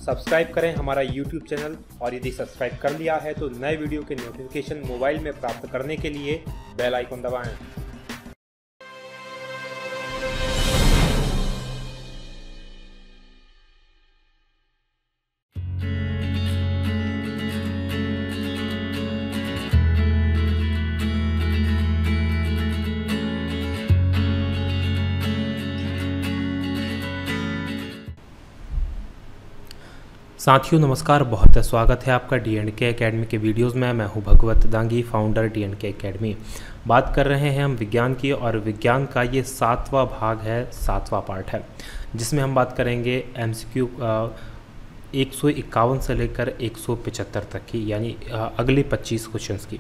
Subscribe करें हमारा YouTube channel और यदि सब्सक्राइब कर लिया है तो नए वीडियो के नोटिफिकेशन मोबाइल में प्राप्त करने के लिए बेल आइकन दबाएं। साथियों नमस्कार, बहुत स्वागत है आपका D&K एकेडमी के वीडियोस में। मैं हूं भगवत दांगी, फाउंडर D&K एकेडमी। बात कर रहे हैं हम विज्ञान की, और विज्ञान का ये 7वां भाग है, 7वां पार्ट है, जिसमें हम बात करेंगे MCQ 151 से लेकर 175 तक की, यानी अगले 25 क्वेश्चंस की।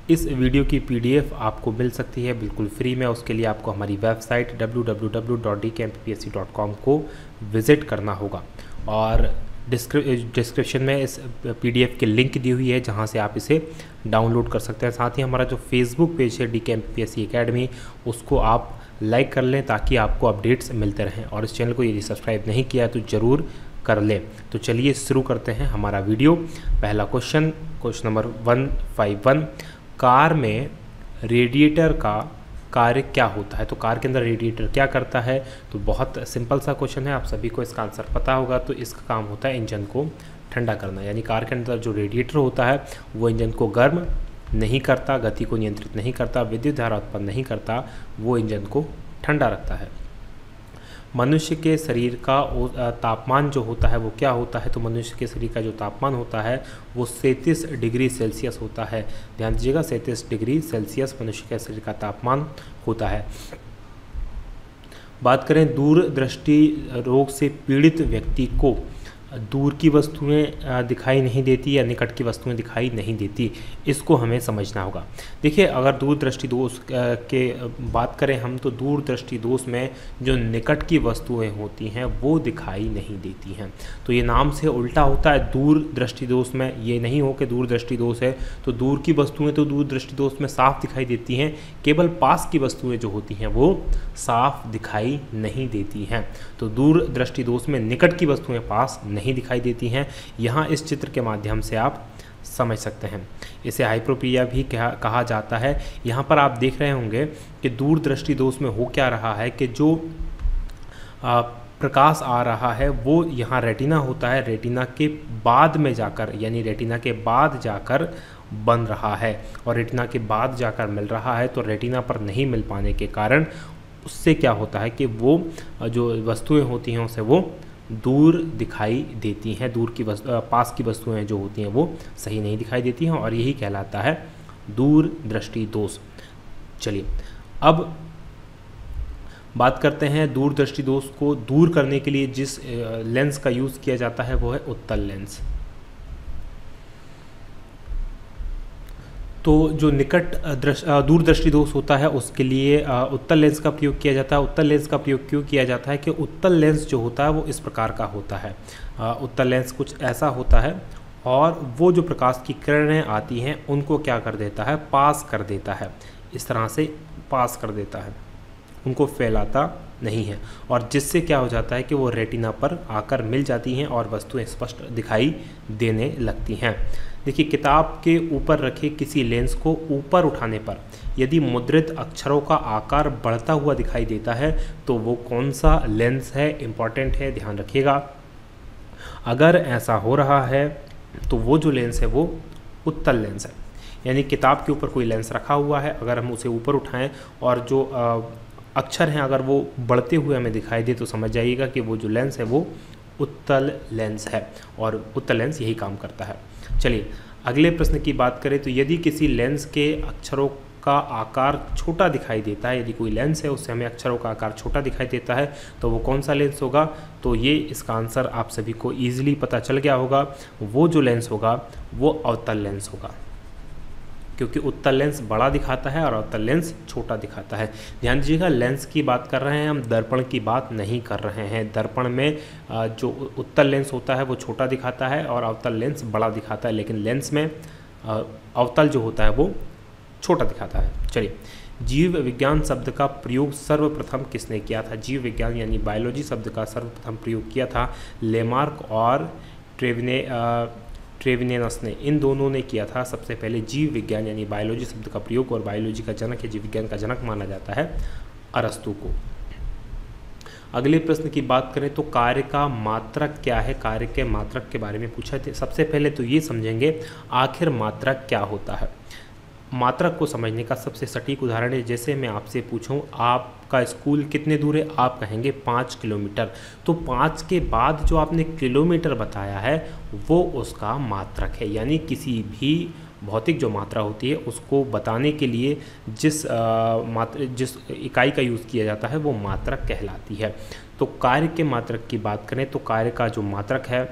इस वीडियो की PDF आपको मिल सकती है बिल्कुल फ्री में। उसके लिए आपको हमारी वेबसाइट www.dkmpsc.com को विज़िट करना होगा, और डिस्क्रिप्शन में इस PDF की लिंक दी हुई है जहां से आप इसे डाउनलोड कर सकते हैं। साथ ही हमारा जो फेसबुक पेज है DK MPSC एकेडमी, उसको आप लाइक कर लें ताकि आपको अपडेट्स मिलते रहें, और इस चैनल को यदि सब्सक्राइब नहीं किया है तो ज़रूर कर लें। तो चलिए शुरू करते हैं हमारा वीडियो। पहला क्वेश्चन नंबर 151, कार में रेडिएटर का कार्य क्या होता है? तो कार के अंदर रेडिएटर क्या करता है? तो बहुत सिंपल सा क्वेश्चन है, आप सभी को इसका आंसर पता होगा। तो इसका काम होता है इंजन को ठंडा करना, यानी कार के अंदर जो रेडिएटर होता है वो इंजन को गर्म नहीं करता, गति को नियंत्रित नहीं करता, विद्युत धारा उत्पन्न नहीं करता, वो इंजन को ठंडा रखता है। मनुष्य के शरीर का तापमान जो होता है वो क्या होता है? तो मनुष्य के शरीर का जो तापमान होता है वो 37 डिग्री सेल्सियस होता है। ध्यान दीजिएगा, 37 डिग्री सेल्सियस मनुष्य के शरीर का तापमान होता है। बात करें दूरदृष्टि रोग से पीड़ित व्यक्ति को दूर की वस्तुएं दिखाई नहीं देती या निकट की वस्तुएं दिखाई नहीं देती, इसको हमें समझना होगा। देखिए, अगर दूरदृष्टि दोष के बात करें हम, तो दूरदृष्टि दोष में जो निकट की वस्तुएं होती हैं वो दिखाई नहीं देती हैं। तो ये नाम से उल्टा होता है। दूरदृष्टि दोष में ये नहीं हो कि दूरदृष्टि दोष है तो दूर की वस्तुएं तो दूरदृष्टि दोष में साफ दिखाई देती हैं, केवल पास की वस्तुएं जो होती हैं वो साफ दिखाई नहीं देती हैं। तो दूरदृष्टि दोष में निकट की वस्तुएं पास नहीं दिखाई देती हैं। यहाँ इस चित्र के माध्यम से आप समझ सकते हैं। इसे हाइप्रोपिया भी कहा जाता है। यहाँ पर आप देख रहे होंगे कि दूरदृष्टि दोष में हो क्या रहा है कि जो प्रकाश आ रहा है वो यहाँ रेटिना होता है, रेटिना के बाद में जाकर, यानी रेटिना के बाद जाकर बन रहा है, और रेटिना के बाद जाकर मिल रहा है। तो रेटिना पर नहीं मिल पाने के कारण उससे क्या होता है कि वो जो वस्तुएं होती हैं उसे वो दूर दिखाई देती हैं। दूर की पास की वस्तुएं जो होती हैं वो सही नहीं दिखाई देती हैं, और यही कहलाता है दूरदृष्टि दोष। चलिए अब बात करते हैं दूरदृष्टि दोष को दूर करने के लिए जिस लेंस का यूज़ किया जाता है वो है उत्तल लेंस। तो जो दूरदृष्टि दोष होता है उसके लिए उत्तल लेंस का प्रयोग किया जाता है। उत्तल लेंस का प्रयोग क्यों किया जाता है कि उत्तल लेंस जो होता है वो इस प्रकार का होता है। उत्तल लेंस कुछ ऐसा होता है, और वो जो प्रकाश की किरणें आती हैं उनको क्या कर देता है? पास कर देता है। इस तरह से पास कर देता है, उनको फैलाता नहीं है, और जिससे क्या हो जाता है कि वो रेटिना पर आकर मिल जाती हैं और वस्तुएं स्पष्ट दिखाई देने लगती हैं। देखिए, किताब के ऊपर रखे किसी लेंस को ऊपर उठाने पर यदि मुद्रित अक्षरों का आकार बढ़ता हुआ दिखाई देता है तो वो कौन सा लेंस है? इम्पॉर्टेंट है, ध्यान रखिएगा। अगर ऐसा हो रहा है तो वो जो लेंस है वो उत्तल लेंस है। यानी किताब के ऊपर कोई लेंस रखा हुआ है, अगर हम उसे ऊपर उठाएं और जो अक्षर हैं अगर वो बढ़ते हुए हमें दिखाई दे तो समझ जाइएगा कि वो जो लेंस है वो उत्तल लेंस है, और उत्तल लेंस यही काम करता है। चलिए अगले प्रश्न की बात करें तो यदि किसी लेंस के अक्षरों का आकार छोटा दिखाई देता है, यदि कोई लेंस है उससे हमें अक्षरों का आकार छोटा दिखाई देता है तो वो कौन सा लेंस होगा? तो ये इसका आंसर आप सभी को ईजिली पता चल गया होगा। वो जो लेंस होगा वो अवतल लेंस होगा, क्योंकि उत्तल लेंस बड़ा दिखाता है और अवतल लेंस छोटा दिखाता है। ध्यान दीजिएगा, लेंस की बात कर रहे हैं हम, दर्पण की बात नहीं कर रहे हैं। दर्पण में जो उत्तल लेंस होता है वो छोटा दिखाता है और अवतल लेंस बड़ा दिखाता है, लेकिन लेंस में अवतल जो होता है वो छोटा दिखाता है। चलिए जीव विज्ञान शब्द का प्रयोग सर्वप्रथम किसने किया था? जीव विज्ञान यानी बायोलॉजी शब्द का सर्वप्रथम प्रयोग किया था लेमार्क और ट्रेविनेनस ने, इन दोनों ने किया था सबसे पहले जीव विज्ञान यानी बायोलॉजी शब्द का प्रयोग। और बायोलॉजी का जनक या जीव विज्ञान का जनक माना जाता है अरस्तु को। अगले प्रश्न की बात करें तो कार्य का मात्रक क्या है? कार्य के मात्रक के बारे में पूछा था। सबसे पहले तो ये समझेंगे आखिर मात्रक क्या होता है। मात्रक को समझने का सबसे सटीक उदाहरण है, जैसे मैं आपसे पूछूं आपका स्कूल कितने दूर है, आप कहेंगे 5 किलोमीटर। तो 5 के बाद जो आपने किलोमीटर बताया है वो उसका मात्रक है। यानी किसी भी भौतिक जो मात्रा होती है उसको बताने के लिए जिस इकाई का यूज़ किया जाता है वो मात्रक कहलाती है। तो कार्य के मात्रक की बात करें तो कार्य का जो मात्रक है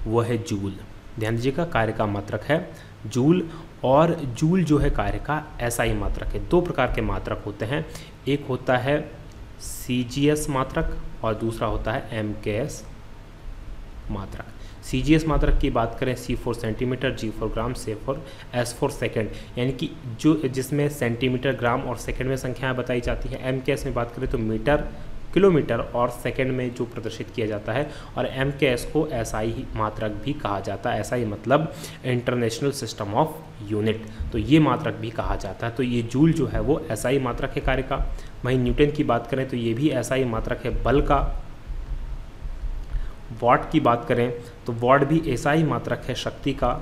वो है जूल। ध्यान दीजिएगा, कार्य का मात्रक है जूल। और जूल जो है कार्य का एसआई मात्रक है। दो प्रकार के मात्रक होते हैं, एक होता है सीजीएस मात्रक और दूसरा होता है एमकेएस मात्रक। सीजीएस मात्रक की बात करें C for centimetre, G for gram, S for second, यानी कि जो जिसमें सेंटीमीटर, ग्राम और सेकंड में संख्याएं बताई जाती हैं। एमकेएस में बात करें तो मीटर, किलोमीटर और सेकंड में जो प्रदर्शित किया जाता है। और एमकेएस को एसआई मात्रक भी कहा जाता है। एसआई मतलब इंटरनेशनल सिस्टम ऑफ यूनिट, तो ये मात्रक भी कहा जाता है। तो ये जूल जो है वो एसआई मात्रक है कार्य का। वहीं न्यूटन की बात करें तो ये भी एसआई मात्रक है बल का। वॉट की बात करें तो वॉट भी एसआई मात्रक है शक्ति का।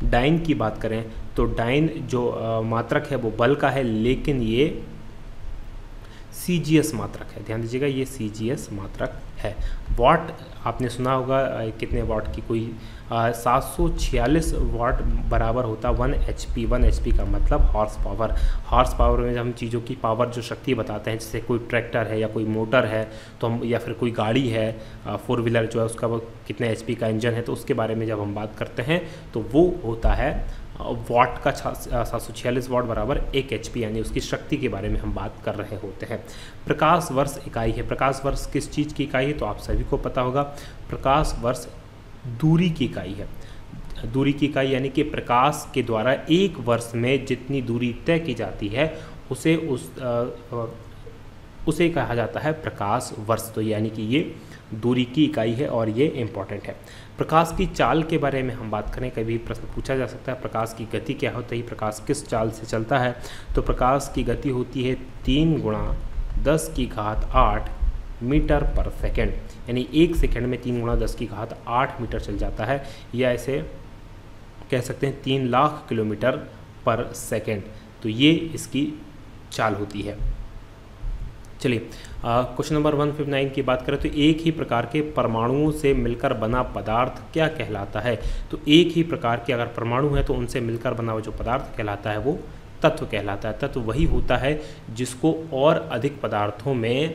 डाइन की बात करें तो डाइन जो मात्रक है वो बल का है, लेकिन ये सीजीएस मात्रक है। ध्यान दीजिएगा, ये सीजीएस मात्रक है। वॉट आपने सुना होगा कितने वॉट की, कोई 746 वॉट बराबर होता 1 HP। 1 HP का मतलब हॉर्स पावर। हॉर्स पावर में जब हम चीज़ों की पावर जो शक्ति बताते हैं, जैसे कोई ट्रैक्टर है या कोई मोटर है तो हम, या फिर कोई गाड़ी है 4 व्हीलर जो है उसका वो कितने HP का इंजन है, तो उसके बारे में जब हम बात करते हैं तो वो होता है वॉट का 746 वॉट बराबर 1 HP, यानी उसकी शक्ति के बारे में हम बात कर रहे होते हैं। प्रकाश वर्ष इकाई है। प्रकाश वर्ष किस चीज़ की इकाई है तो आप सभी को पता होगा, प्रकाश वर्ष दूरी की इकाई है। दूरी की इकाई यानी कि प्रकाश के द्वारा एक वर्ष में जितनी दूरी तय की जाती है उसे कहा जाता है प्रकाश वर्ष। तो यानी कि ये दूरी की इकाई है और ये इम्पॉर्टेंट है। प्रकाश की चाल के बारे में हम बात करें, कभी प्रश्न पूछा जा सकता है प्रकाश की गति क्या होती है, प्रकाश किस चाल से चलता है। तो प्रकाश की गति होती है 3 × 10⁸ मीटर पर सेकेंड, यानी 1 सेकेंड में 3 × 10⁸ मीटर चल जाता है, या ऐसे कह सकते हैं 3 लाख किलोमीटर पर सेकेंड। तो ये इसकी चाल होती है। चलिए क्वेश्चन नंबर 159 की बात करें तो एक ही प्रकार के परमाणुओं से मिलकर बना पदार्थ क्या कहलाता है। तो एक ही प्रकार के अगर परमाणु है तो उनसे मिलकर बना हुआ जो पदार्थ कहलाता है वो तत्व कहलाता है। तत्व वही होता है जिसको और अधिक पदार्थों में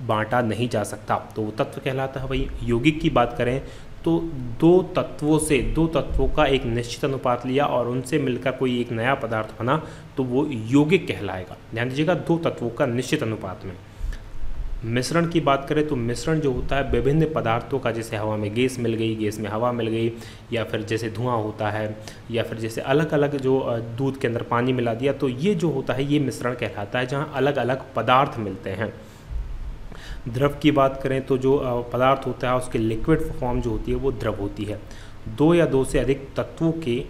बांटा नहीं जा सकता, तो वो तत्व कहलाता है। वही यौगिक की बात करें तो दो तत्वों का एक निश्चित अनुपात लिया और उनसे मिलकर कोई एक नया पदार्थ बना तो वो यौगिक कहलाएगा। ध्यान दीजिएगा, 2 तत्वों का निश्चित अनुपात में। मिश्रण की बात करें तो मिश्रण जो होता है विभिन्न पदार्थों का, जैसे हवा में गैस मिल गई, गैस में हवा मिल गई, या फिर जैसे धुआं होता है, या फिर जैसे अलग अलग जो दूध के अंदर पानी मिला दिया, तो ये जो होता है ये मिश्रण कहलाता है, जहाँ अलग अलग पदार्थ मिलते हैं। द्रव की बात करें तो जो पदार्थ होता है उसके लिक्विड फॉर्म जो होती है वो द्रव होती है। 2 या 2 से अधिक तत्वों के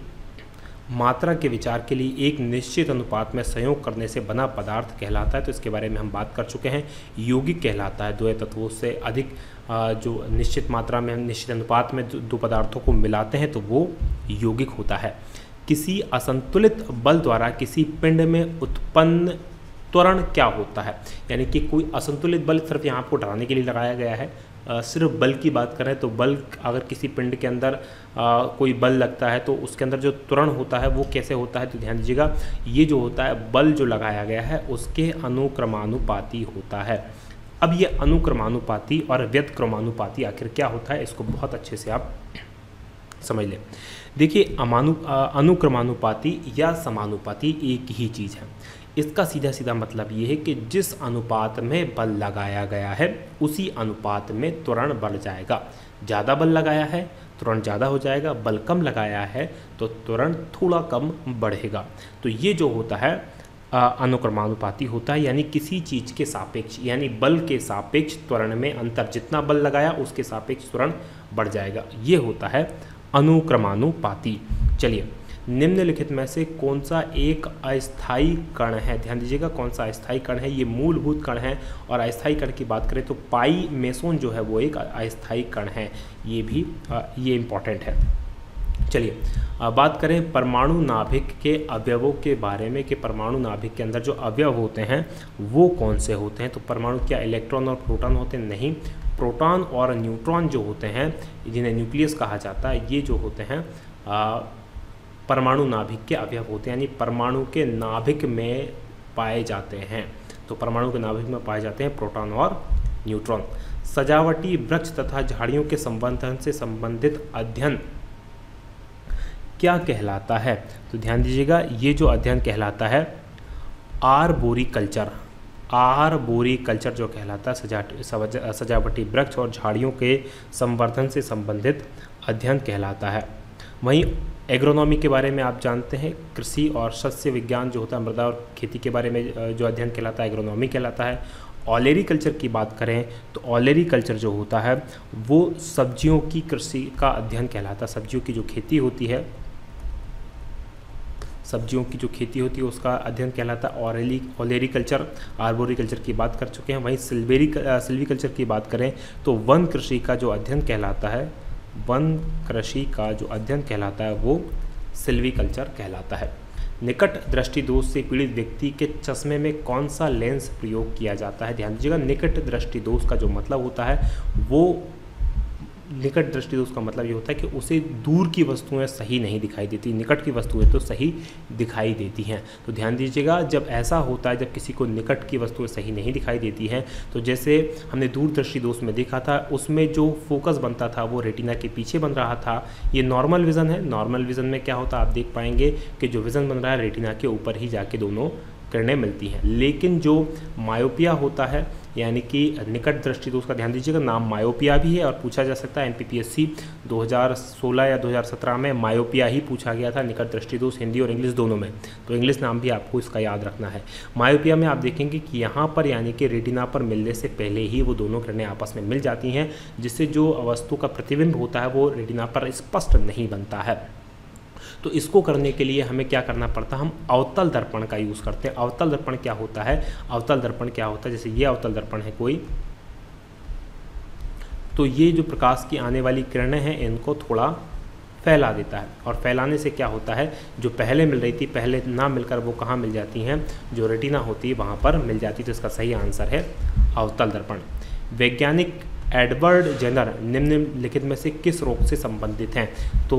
मात्रा के विचार के लिए एक निश्चित अनुपात में संयोग करने से बना पदार्थ कहलाता है। तो इसके बारे में हम बात कर चुके हैं, यौगिक कहलाता है। 2 तत्वों से अधिक जो निश्चित मात्रा में, निश्चित अनुपात में 2 पदार्थों को मिलाते हैं तो वो यौगिक होता है। किसी असंतुलित बल द्वारा किसी पिंड में उत्पन्न त्वरण क्या होता है, यानी कि कोई असंतुलित बल सिर्फ यहाँ आपको डराने के लिए लगाया गया है। सिर्फ बल की बात करें तो बल, अगर किसी पिंड के अंदर कोई बल लगता है तो उसके अंदर जो त्वरण होता है वो कैसे होता है, तो ध्यान दीजिएगा, ये जो होता है बल जो लगाया गया है उसके अनुक्रमानुपाती होता है। अब ये अनुक्रमानुपाती और व्यतक्रमानुपाती आखिर क्या होता है, इसको बहुत अच्छे से आप समझ लें। देखिए, अनुक्रमानुपाती या समानुपाती एक ही चीज़ है। इसका सीधा सीधा मतलब ये है कि जिस अनुपात में बल लगाया गया है उसी अनुपात में त्वरण बढ़ जाएगा। ज़्यादा बल लगाया है त्वरण ज़्यादा हो जाएगा, बल कम लगाया है तो त्वरण थोड़ा कम बढ़ेगा। तो ये जो होता है अनुक्रमानुपाती होता है, यानी किसी चीज़ के सापेक्ष, यानी बल के सापेक्ष त्वरण में अंतर, जितना बल लगाया उसके सापेक्ष त्वरण बढ़ जाएगा, ये होता है अनुक्रमानुपाती। चलिए, निम्नलिखित में से कौन सा एक अस्थायी कण है? ध्यान दीजिएगा, कौन सा अस्थायी कण है? ये मूलभूत कण है। और अस्थायी कण की बात करें तो पाई मेसोन जो है वो एक अस्थायी कण है, ये भी ये इम्पॉर्टेंट है। चलिए, बात करें परमाणु नाभिक के अवयवों के बारे में कि परमाणु नाभिक के अंदर जो अवयव होते हैं वो कौन से होते हैं। तो परमाणु क्या इलेक्ट्रॉन और प्रोटॉन होते हैं? नहीं, प्रोटॉन और न्यूट्रॉन जो होते हैं, जिन्हें न्यूक्लियस कहा जाता है, ये जो होते हैं परमाणु नाभिक के अवयव होते हैं, यानी परमाणु के नाभिक में पाए जाते हैं। तो परमाणु के नाभिक में पाए जाते हैं प्रोटॉन और न्यूट्रॉन। सजावटी वृक्ष तथा झाड़ियों के संवर्धन से संबंधित अध्ययन क्या कहलाता है? तो ध्यान दीजिएगा, ये जो अध्ययन कहलाता है आर्बोरिकल्चर। आर्बोरिकल्चर जो कहलाता है सजावटी वृक्ष और झाड़ियों के संवर्धन से संबंधित अध्ययन कहलाता है। वहीं एग्रोनॉमी के बारे में आप जानते हैं, कृषि और सस्य विज्ञान जो होता है, मृदा और खेती के बारे में जो अध्ययन कहलाता है एग्रोनॉमी कहलाता है। ऑलेरीकल्चर की बात करें तो ऑलेरीकल्चर जो होता है वो सब्जियों की कृषि का अध्ययन कहलाता है। सब्जियों की जो खेती होती है, सब्जियों की जो खेती होती है उसका अध्ययन कहलाता है ऑलेरीकल्चर। आर्बोरिकल्चर की बात कर चुके हैं। वहीं सिल्वीकल्चर की बात करें तो वन कृषि का जो अध्ययन कहलाता है, वन कृषि का जो अध्ययन कहलाता है वो सिल्वीकल्चर कहलाता है। निकट दृष्टि दोष से पीड़ित व्यक्ति के चश्मे में कौन सा लेंस प्रयोग किया जाता है? ध्यान दीजिएगा, निकट दृष्टि दोष का जो मतलब होता है वो, निकट दृष्टि दोष का मतलब ये होता है कि उसे दूर की वस्तुएं सही नहीं दिखाई देती, निकट की वस्तुएं तो सही दिखाई देती हैं। तो ध्यान दीजिएगा, जब ऐसा होता है, जब किसी को निकट की वस्तुएं सही नहीं दिखाई देती हैं, तो जैसे हमने दूरदृष्टि दोष में देखा था, उसमें जो फोकस बनता था वो रेटिना के पीछे बन रहा था। ये नॉर्मल विज़न है। नॉर्मल विज़न में क्या होता है, आप देख पाएंगे कि जो विज़न बन रहा है रेटिना के ऊपर ही जाके दोनों किरणें मिलती हैं। लेकिन जो मायोपिया होता है, यानी कि निकट दृष्टि दोष का, ध्यान दीजिएगा, नाम मायोपिया भी है और पूछा जा सकता है। एनपीपीएससी 2016 या 2017 में मायोपिया ही पूछा गया था, निकट दृष्टि दोष, हिंदी और इंग्लिश दोनों में। तो इंग्लिश नाम भी आपको इसका याद रखना है। मायोपिया में आप देखेंगे कि यहाँ पर यानी कि रेटिना पर मिलने से पहले ही वो दोनों किरणें आपस में मिल जाती हैं, जिससे जो वस्तु का प्रतिबिंब होता है वो रेटिना पर स्पष्ट नहीं बनता है। तो इसको करने के लिए हमें क्या करना पड़ता है, हम अवतल दर्पण का यूज़ करते हैं। अवतल दर्पण क्या होता है? अवतल दर्पण क्या होता है, जैसे ये अवतल दर्पण है कोई, तो ये जो प्रकाश की आने वाली किरणें हैं इनको थोड़ा फैला देता है, और फैलाने से क्या होता है, जो पहले मिल रही थी पहले ना मिलकर वो कहाँ मिल जाती हैं, जो रेटिना होती है वहाँ पर मिल जाती है। तो इसका सही आंसर है अवतल दर्पण। वैज्ञानिक एडवर्ड जेनर निम्नलिखित में से किस रोग से संबंधित हैं? तो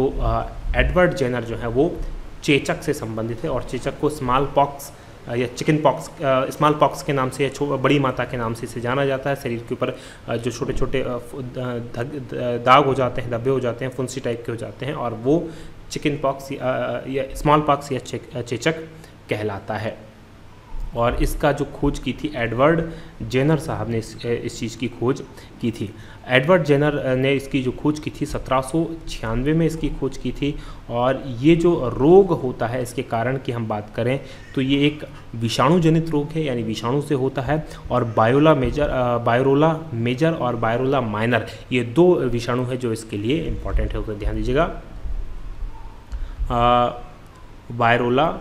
एडवर्ड जेनर जो है वो चेचक से संबंधित है, और चेचक को स्मॉल पॉक्स या चिकन पॉक्स, स्मॉल पॉक्स के नाम से या बड़ी माता के नाम से इसे जाना जाता है। शरीर के ऊपर जो छोटे छोटे दाग हो जाते हैं, धब्बे हो जाते हैं, फुंसी टाइप के हो जाते हैं, और वो चिकन पॉक्स या स्मॉल पॉक्स या चेचक कहलाता है। और इसका जो खोज की थी एडवर्ड जेनर साहब ने इस चीज़ की खोज की थी। एडवर्ड जेनर ने इसकी जो खोज की थी 1796 में इसकी खोज की थी। और ये जो रोग होता है इसके कारण की हम बात करें तो ये एक विषाणु जनित रोग है, यानी विषाणु से होता है। और वायरोला मेजर और वायरोला माइनर, ये दो विषाणु है जो इसके लिए इम्पॉर्टेंट है, ध्यान दीजिएगा। वायरोला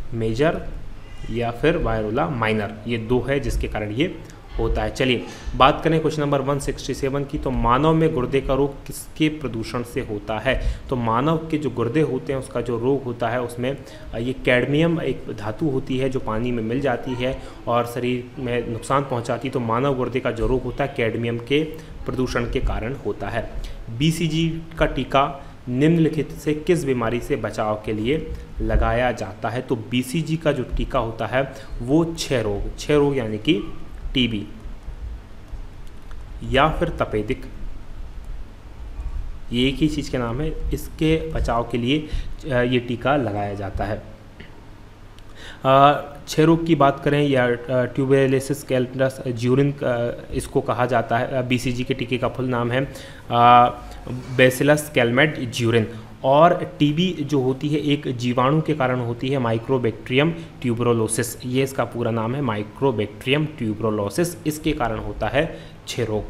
मेजर या फिर वायरोला माइनर, ये दो है जिसके कारण ये होता है। चलिए बात करें क्वेश्चन नंबर 167 की। तो मानव में गुर्दे का रोग किसके प्रदूषण से होता है? तो मानव के जो गुर्दे होते हैं उसका जो रोग होता है उसमें ये कैडमियम एक धातु होती है जो पानी में मिल जाती है और शरीर में नुकसान पहुंचाती है। तो मानव गुर्दे का जो रोग होता है कैडमियम के प्रदूषण के कारण होता है। BCG का टीका निम्नलिखित से किस बीमारी से बचाव के लिए लगाया जाता है? तो BCG का जो टीका होता है वो क्षय रोग यानी कि TB या फिर तपेदिक, ये एक ही चीज़ के नाम है, इसके बचाव के लिए ये टीका लगाया जाता है। क्षय रोग की बात करें या ट्यूबरकुलोसिस कैल्मस ज्यूरिन इसको कहा जाता है, BCG के टीके का फुल नाम है बैसिलस कैल्मेट ज्यूरिन। और टीबी जो होती है एक जीवाणु के कारण होती है, माइक्रोबैक्टीरियम ट्यूबरोलोसिस, ये इसका पूरा नाम है, माइक्रोबैक्टीरियम ट्यूबरोलोसिस, इसके कारण होता है क्षय रोग।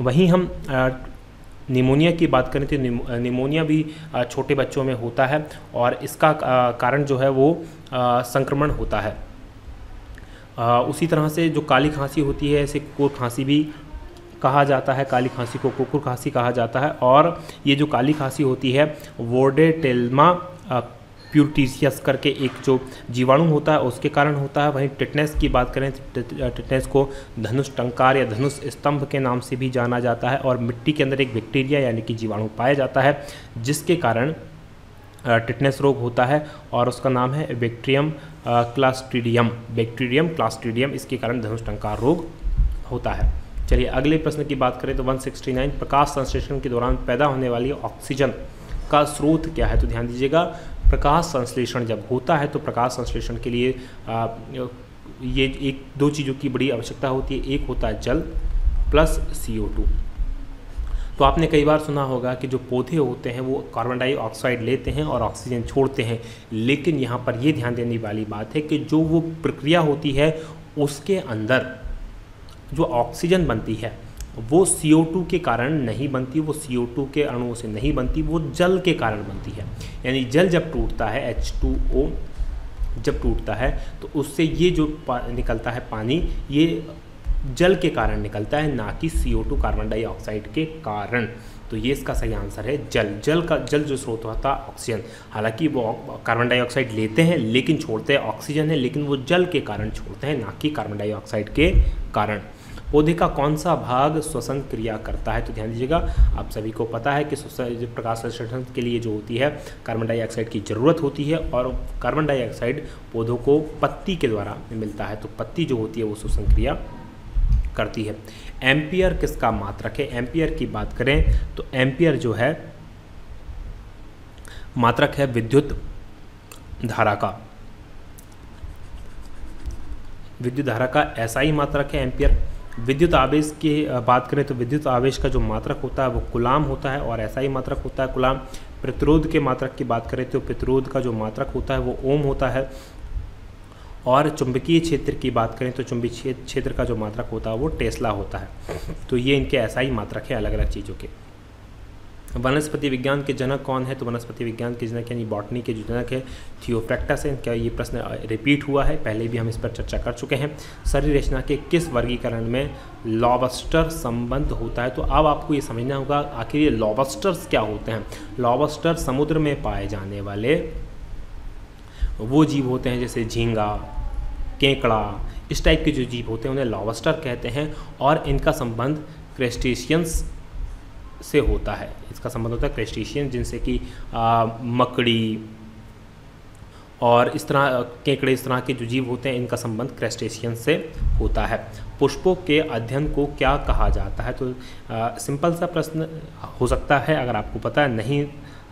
वहीं हम निमोनिया की बात करें तो निमोनिया भी छोटे बच्चों में होता है और इसका कारण जो है वो संक्रमण होता है। उसी तरह से जो काली खांसी होती है, इसे कुकुर खांसी भी कहा जाता है, काली खांसी को कुकुर खांसी कहा जाता है। और ये जो काली खांसी होती है वोर्डेटेल्मा प्यूर्टिसियस करके एक जो जीवाणु होता है उसके कारण होता है। वहीं टिटनेस की बात करें तो टिटनेस को धनुष टंकार या धनुष स्तंभ के नाम से भी जाना जाता है और मिट्टी के अंदर एक बैक्टीरिया यानी कि जीवाणु पाया जाता है जिसके कारण टिटनेस रोग होता है और उसका नाम है बैक्टीरियम क्लास्ट्रीडियम, इसके कारण धनुष टंकार रोग होता है। चलिए अगले प्रश्न की बात करें तो 169 प्रकाश संश्लेषण के दौरान पैदा होने वाली ऑक्सीजन का स्रोत क्या है? तो ध्यान दीजिएगा, प्रकाश संश्लेषण जब होता है तो प्रकाश संश्लेषण के लिए ये एक दो चीज़ों की बड़ी आवश्यकता होती है, एक होता है जल प्लस CO2। तो आपने कई बार सुना होगा कि जो पौधे होते हैं वो कार्बन डाइऑक्साइड लेते हैं और ऑक्सीजन छोड़ते हैं, लेकिन यहाँ पर ये ध्यान देने वाली बात है कि जो वो प्रक्रिया होती है उसके अंदर जो ऑक्सीजन बनती है वो CO2 के कारण नहीं बनती, वो CO2 के अणुओं से नहीं बनती, वो जल के कारण बनती है। यानी जल जब टूटता है, H2O जब टूटता है तो उससे ये जो निकलता है पानी, ये जल के कारण निकलता है, ना कि CO2 कार्बन डाइऑक्साइड के कारण। तो ये इसका सही आंसर है जल जो स्रोत होता है ऑक्सीजन। हालांकि वो कार्बन डाइऑक्साइड लेते हैं लेकिन छोड़ते हैं ऑक्सीजन है, लेकिन वो जल के कारण छोड़ते हैं, ना कि कार्बन डाइऑक्साइड के कारण। पौधे का कौन सा भाग श्वसन क्रिया करता है? तो ध्यान दीजिएगा, आप सभी को पता है कि प्रकाश संश्लेषण के लिए जो होती है कार्बन डाइऑक्साइड की ज़रूरत होती है और कार्बन डाइऑक्साइड पौधों को पत्ती के द्वारा मिलता है, तो पत्ती जो होती है वो श्वसन क्रिया करती है। एम्पियर किसका मात्रक है? एम्पियर की बात करें तो एम्पियर जो है मात्रक है विद्युत धारा का, विद्युत धारा का SI मात्रक है एम्पियर। विद्युत आवेश की बात करें तो विद्युत आवेश का जो मात्रक होता है वो कूलाम होता है और SI मात्रक होता है कूलाम। प्रतिरोध के मात्रक की बात करें तो प्रतिरोध का जो मात्रक होता है वो ओम होता है। और चुंबकीय क्षेत्र की बात करें तो चुंबकीय क्षेत्र का जो मात्रक होता है वो टेस्ला होता है। तो ये इनके SI मात्रक है अलग अलग चीज़ों के। वनस्पति विज्ञान के जनक कौन है? तो वनस्पति विज्ञान के जनक यानी बॉटनी के जो जनक है थियोफ्रैक्टस है। क्या ये प्रश्न रिपीट हुआ है? पहले भी हम इस पर चर्चा कर चुके हैं। शरीर रचना के किस वर्गीकरण में लॉबस्टर संबंध होता है? तो अब आपको ये समझना होगा आखिर ये लॉबस्टर्स क्या होते हैं। लॉबस्टर समुद्र में पाए जाने वाले वो जीव होते हैं जैसे झींगा, केकड़ा, इस टाइप के जो जीव होते हैं उन्हें लॉबस्टर कहते हैं और इनका संबंध क्रस्टेशियंस से होता है। इसका संबंध होता है क्रस्टेशियन जिनसे कि मकड़ी और इस तरह केकड़े, इस तरह के जो जीव होते हैं इनका संबंध क्रस्टेशियन से होता है। पुष्पों के अध्ययन को क्या कहा जाता है? तो सिंपल सा प्रश्न हो सकता है, अगर आपको पता है,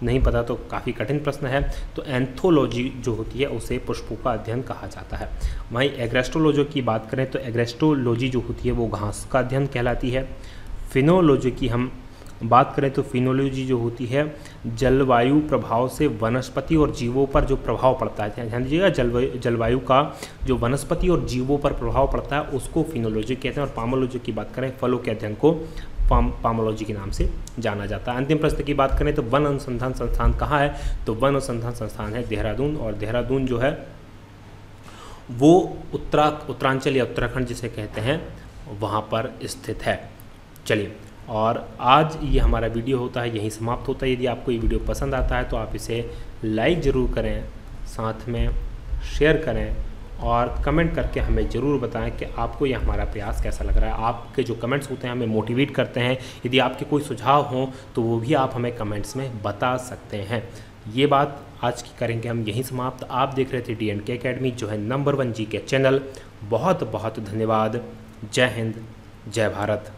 नहीं पता तो काफ़ी कठिन प्रश्न है। तो एंथोलॉजी जो होती है उसे पुष्पों का अध्ययन कहा जाता है। वहीं एग्रेस्टोलॉजी की बात करें तो एग्रेस्टोलॉजी जो होती है वो घास का अध्ययन कहलाती है। फिनोलॉजी की हम बात करें तो फिनोलॉजी जो होती है जलवायु प्रभाव से वनस्पति और जीवों पर जो प्रभाव पड़ता है, ध्यान दीजिएगा, जलवायु का जो वनस्पति और जीवों पर प्रभाव पड़ता है उसको फिनोलॉजी कहते हैं। और पामोलॉजी की बात करें, फलों के अध्ययन को पामोलॉजी के नाम से जाना जाता है। अंतिम प्रश्न की बात करें तो वन अनुसंधान संस्थान कहाँ है? तो वन अनुसंधान संस्थान है देहरादून, और देहरादून जो है वो उत्तरांचल या उत्तराखंड जिसे कहते हैं वहाँ पर स्थित है। चलिए, और आज ये हमारा वीडियो होता है यहीं समाप्त होता है। यदि आपको ये वीडियो पसंद आता है तो आप इसे लाइक ज़रूर करें, साथ में शेयर करें और कमेंट करके हमें ज़रूर बताएं कि आपको ये हमारा प्रयास कैसा लग रहा है। आपके जो कमेंट्स होते हैं हमें मोटिवेट करते हैं। यदि आपके कोई सुझाव हों तो वो भी आप हमें कमेंट्स में बता सकते हैं। ये बात आज की करेंगे हम यहीं समाप्त। आप देख रहे थे D&K अकेडमी, जो है नंबर 1 GK चैनल। बहुत बहुत धन्यवाद। जय हिंद, जय भारत।